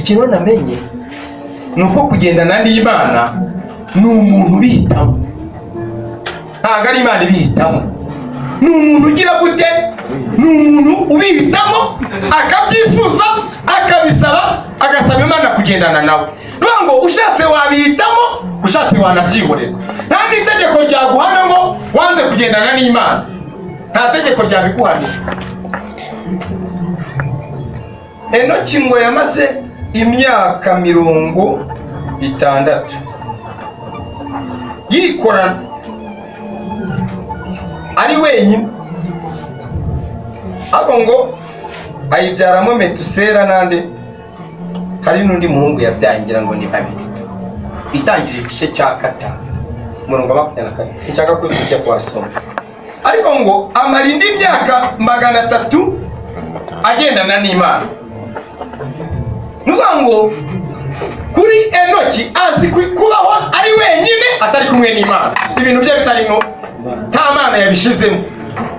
ikintu namenye nuko kugendana n'Imana ni umuntu bihitamo, ntabwo ari Imana ibihitamo. Ni umuntu ugira gute? Ni umuntu ubihitamo akabyifuza akabisaba agasaba Imana kugendana nawe. Ngo ushatse wabihitamo, ushatse wanabyihorera. Nta n'itegeko ryaguhana ngo wanze kugendana n'Imana, nta tegeko ryabiguhana. Enoki ngo yamaze imyaka 60 yikorana ari wenyine, abo ngo ayibyaramo Metusela nande hari n'undi muhungu yabyangira ngo ni babiri. Itangirira igice cya 4 umurongo wa 24. Sinshaka ko tujya kwasoma, ariko ngo amara indi myaka 300 agendana n'Imana. Nuvuga ngo kuri Enoki azi kubaho ari wenyine atari kumwe n'Imana, ibintu bye bitarimo, nta Mana yabishizemo.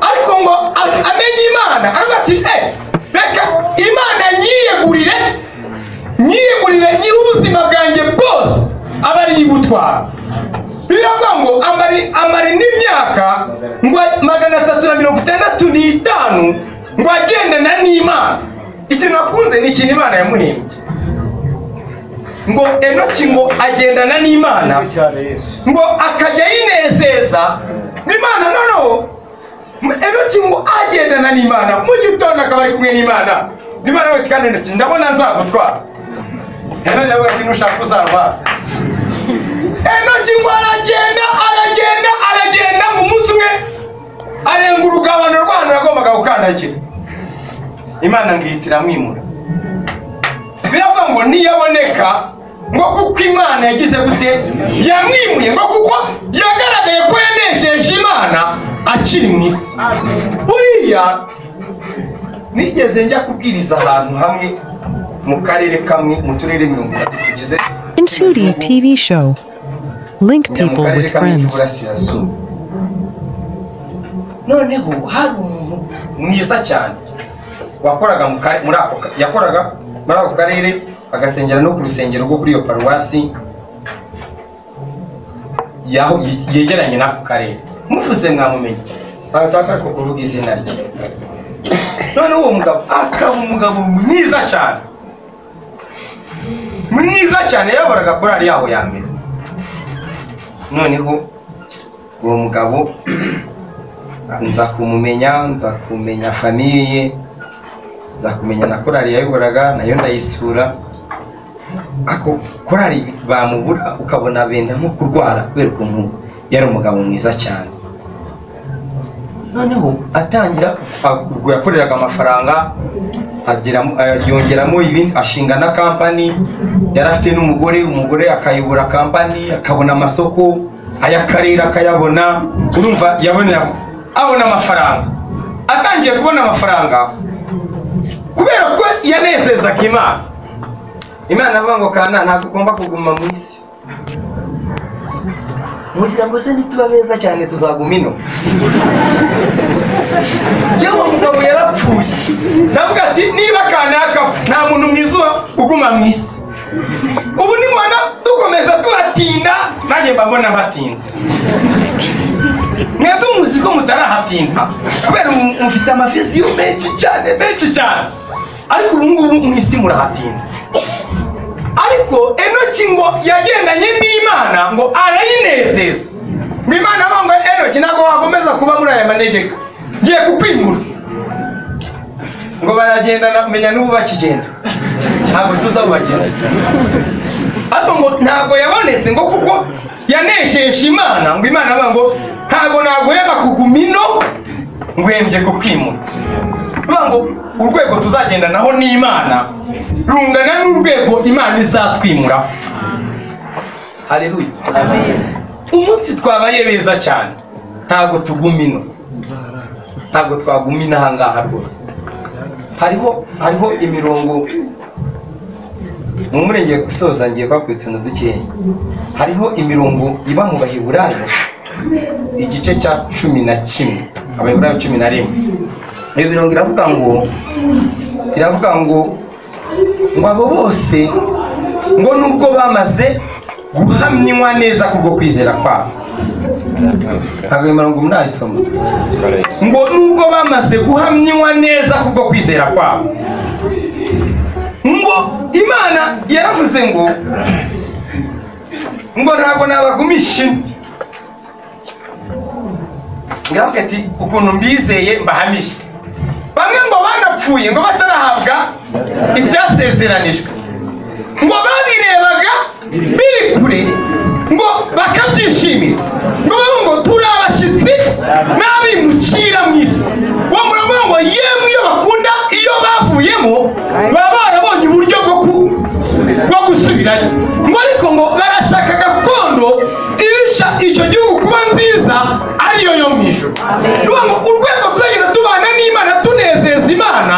Ariko ngo amenye Imana aravuga ati reka Imana nyiyegurire ubuzima bwanjye bwose aba ari ibutwara. Biravuga ngo amara n'imyaka ngo 365 ngo agendana n'Imana. Ikintu nakunze ni ikintu Imana yamuhimbye, ngo Enoki ngo agendana n'Imana ngo akajya yinezeza n'Imana. Noneho Enoki ngo agendana n'Imana mu gitondo akaba ari kumwe n'Imana. Imana we kandi Enoki ndabona nzagutwara. Enoki yavuga ati nushaka uzarwara. Enoki ngo aragenda mu munsi umwe arenga urugabano rw'ahantu yagombaga gukandagira. Imana ngihitira mwimura. Biravuga ngo niyaboneka ngo kuko Imana yagize gute yamwimuye, ngo kuko yagaragaye ko yanesheje Imana akiri mu isi. Buriya nigeze njya kubwiriza ahantu hamwe mu karere kamwe mu turere 30 tugize Insudi TV show. Link people with friends. Noneho hari umuntu mwiza cyane wakoraga yakoraga muri ako karere, agasengera no ku rusengero rwo kuri iyo paruwasi yaho yegeranye n'ako karere. Muvuze mwamumenye, bataka ko kuvuga izina rye. None uwo mugabo akaba umugabo mwiza cyane yaboraga korali yaho ya mbere. Noneho uwo mugabo nza kumenya famiye, nza kumenya na korali yayoboraga nayo ndayisura. Ako korali bamubura ukabona benda nko kurwara kubera ukuntu yari umugabo mwiza cyane. Noneho atangira yakoreraga amafaranga, yongeramo ibindi, ashinga na company. Yari afite n'umugore akayobora company, akabona amasoko ayakarira akayabona. Urumva abona amafaranga. Atangiye kubona amafaranga kubera ko yanezezaga Imana avuga ngo kana ntabwo ugomba kuguma mu isi. Mugira ngo se nituba beza cyane tuzaguma ino. Yewe mugabo yarapfuye. Ndavuga ati niba kana akapfa nta muntu mwiza uguma mu isi. Ubu ni mwana dukomeza turatinda, nanjye mbabona batinze. Mwebwe muzi ko mutarahatinda kubera mufite amaviziyo menshi cyane. Ariko ubu ngubu mu isi murahatinze. Ariko Enoki ngo yagendanye n'Imana ngo arayinezeza. Ngo Imana ngo Enoki ntabwo wakomeza kuba muri aya manegeka, ngiye kukwimura. Ngo baragenda menya n'ubu bakigenda, ntabwo tuzabageza. Ariko ngo ntabwo yabonetse ngo kuko yanesheje Imana. Ngo Imana ngo ntabwo naguheba kugumino ngwembye kukwimura. Ngo urwego tuzagenda naho n'Imana rungana n'urwego Imana izatwimura. Haleluya, amen. Umunsi twabaye beza cyane, ntabwo tugumino, ntabwo twagumina ahangaha rwose. Hariho imirongo mu murenge gusoza ngiye kwakwituna dukeya. Hariho imirongo iba mu Baheburayo igice cya 11, Abaheburayo 11. Iyo mirongo iravuga ngo ngo abo bose ngo nubwo bamaze guhamywa neza kubwo kwizera kwabo. Ntabwo imirongo munayisoma ngo nubwo bamaze guhamywa neza kubwo kwizera kwabo, ngo Imana yaravuze ngo ntabwo nabagumisha. Ngavuga ati ukuntu mbizeye mbahamishe. Bamwe ngo banapfuye ngo batarahabwa ibyasezeranijwe, ngo babirebaga biri kure ngo bakabyishimira, ngo turi abashyitsi n'abimukira mu isi. Uwo muravuga ngo yemwe iyo bakunda iyo bavuyemo baba barabonye uburyo bwo gusubirayo, ngo ariko ngo barashaka gakondo irusha icyo gihugu kuba nziza ariyo yo mu ijuru. Ngo urwego tuzagenda tubana n'Imana tunezeza Imana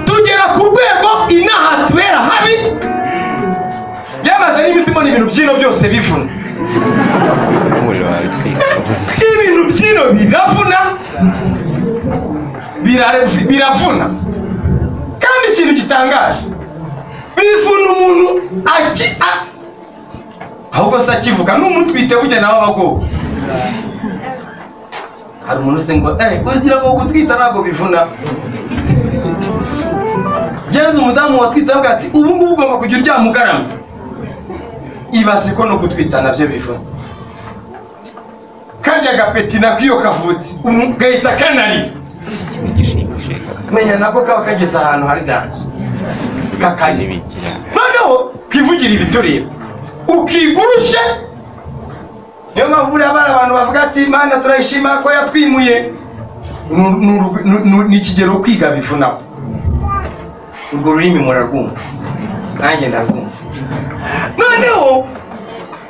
tugera ku rwego inaha tubera habi. Byamaze n'imisimo n'ibintu byino byose bivuna, ibintu byino biravuna kandi ikintu gitangaje bivuna umuntu ahubwo se akivuga n'umutwite burya nawe abagowe. Hari umuntu wese ngo uzira ngo gutwita ntabwo bivuna. Genza umudamu watwitse avuga ati ubu ngubu ugomba kujya uryama ugarama. Ibase ko no gutwita nabyo bivuna. Kandi agapeti nakiyo kavutse gahita kanari. Menya nako kaba kageze ahantu hari danje kakanye. Noneho kwivugira ibitureba ukigurushe. Niyo mpamvu abantu bavuga ati Imana turayishima ko yatwimuye. Ni ikigero kwiga bivuna. Urwo rurimi murarwumva, nanjye ndarwumva. Noneho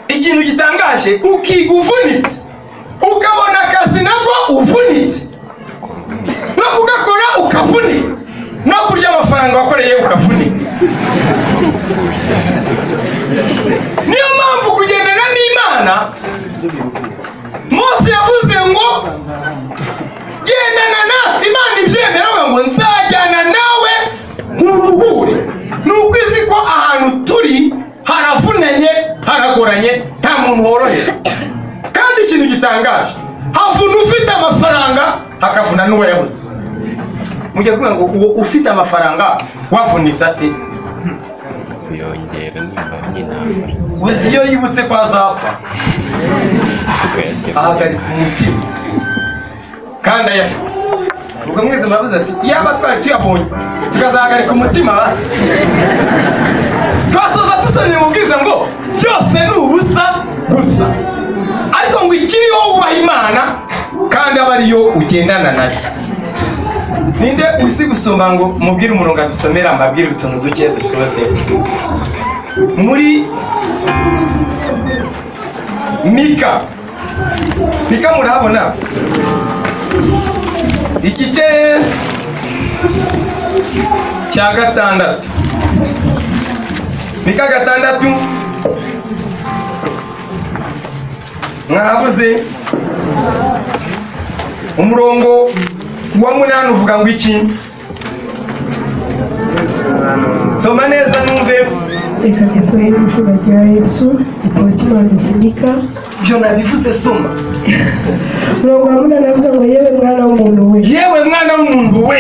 ikintu gitangaje ukiga uvunitse, ukabona akazi nabwo uvunitse, no kugakora ukavunika, no kurya amafaranga wakoreye ukavunika. Niyo mpamvu kugendana n'Imana Mose yavuze ngo gendana natwe. Imana ibyemera ngo nzajyana nawe uruhure. Nuko izi ko ahantu turi haravunanye haragoranye nta muntu worohera. Kandi ikintu gitangaje havuna ufite amafaranga hakavuna n'uwo yabuze. Mujye kuvuga ngo uwo ufite amafaranga wavunitse ati kuyongera nyina uzi iyo yibutse ko azapfa ahagari ku mutima kandi ayafite. Ubwo mwese muravuze ati yaba twari tuyabonye tukazahagarika umutima basi. Twasoza dusomye mu bwiza ngo byose ni ubusa gusa, ariko ngo ikiriho wubaha Imana kandi aba ariyo ugendana nayo. Ninde uzi gusoma ngo mubwire umurongo adusomera mbabwire utuntu duke dusoze muri Mika murahabona igice cya 6. Mika 6 mwabuze umurongo wa 8 uvuga ngo iki? Soma neza numve. Reka gisome izina rya Yesu igitabo cy'Imana Mika. Byo nabivuze soma. Umurongo wa 8 avuga ngo yewe mwana w'umuntu we. Yewe mwana w'umuntu we.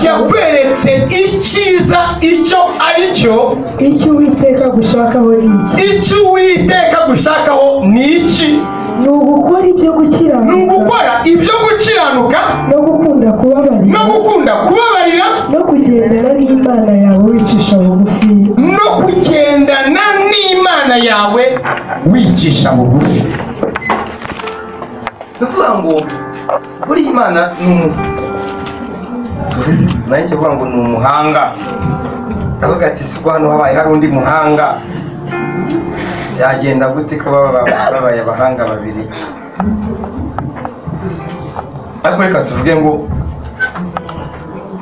Yakweretse icyiza icyo ari cyo. Icyo Uwiteka gushakaho ni iki? Icyo Uwiteka gushakaho ni iki? Ni ugukora ibyo gukiranuka. Ni ugukora ibyo gukiranuka. No gukunda kubabarira. No gukunda kubabarira. No kugendana n'Imana yawe wicisha bugufi. No kugendana n'Imana yawe wicisha bugufi. Nukuvuga ngo buri Imana ni umuntu. Nanjye vuga ngo ni umuhanga. Ndavuga ati si hano habaye hari undi muhanga. Byagenda gute ko babaye abahanga babiri? Ariko reka tuvuge ngo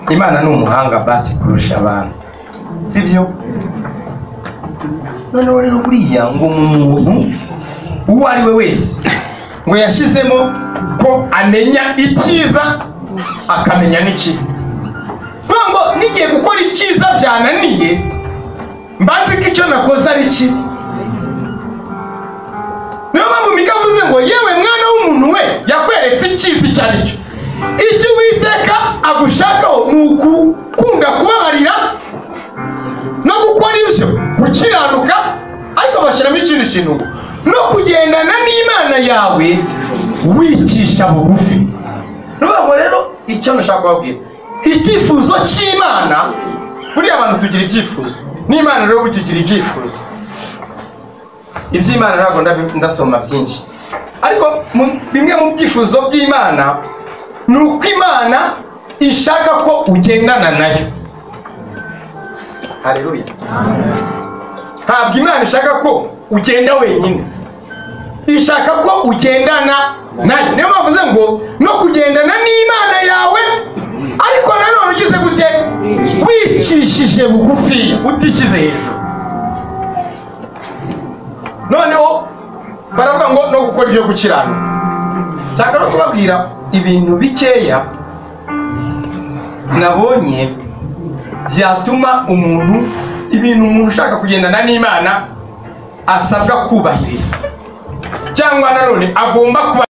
Imana ni umuhanga basi kurusha abantu, sibyo? Noneho rero buriya ngo mu muntu uwo ari we wese ngo yashizemo ko amenya icyiza akamenya n'ikibi. ngo nigiye gukora icyiza byananiye mbanze ko icyo nakoze ari kibi. niyo mpamvu Mika avuze ngo yewe mwana w'umuntu we yakweretse icyiza icyo ari cyo. icyo Uwiteka agushakaho ni ukukunda kubabarira no gukora ibyo gukiranuka, ariko bashyiramo ikindi kintu no kugendana n'Imana yawe wicisha bugufi. Nubwo rero icyo nashaka kubabwira, icyifuzo cy'Imana, buriya abantu tugira ibyifuzo n'Imana rero bukigira ibyifuzo. Iby'Imana ntabwo ndasoma byinshi, ariko bimwe mu byifuzo by'Imana ni uko Imana ishaka ko ugendana nayo. Haleluya. Ntabwo Imana ishaka ko ugenda wenyine, ishaka ko ugendana nayo. Niyo mpamvu ngo no kugendana n'Imana yawe, ariko nanone ugize gute? Wicishije bugufi, utishyize hejuru. Noneho baravuga ngo no gukora ibyo gukiranuka. Cyangwa no kubabwira ibintu bikeya nabonye byatuma ibintu umuntu ushaka kugendana n'Imana asabwa kubahiriza, cyangwa nanone agomba kuba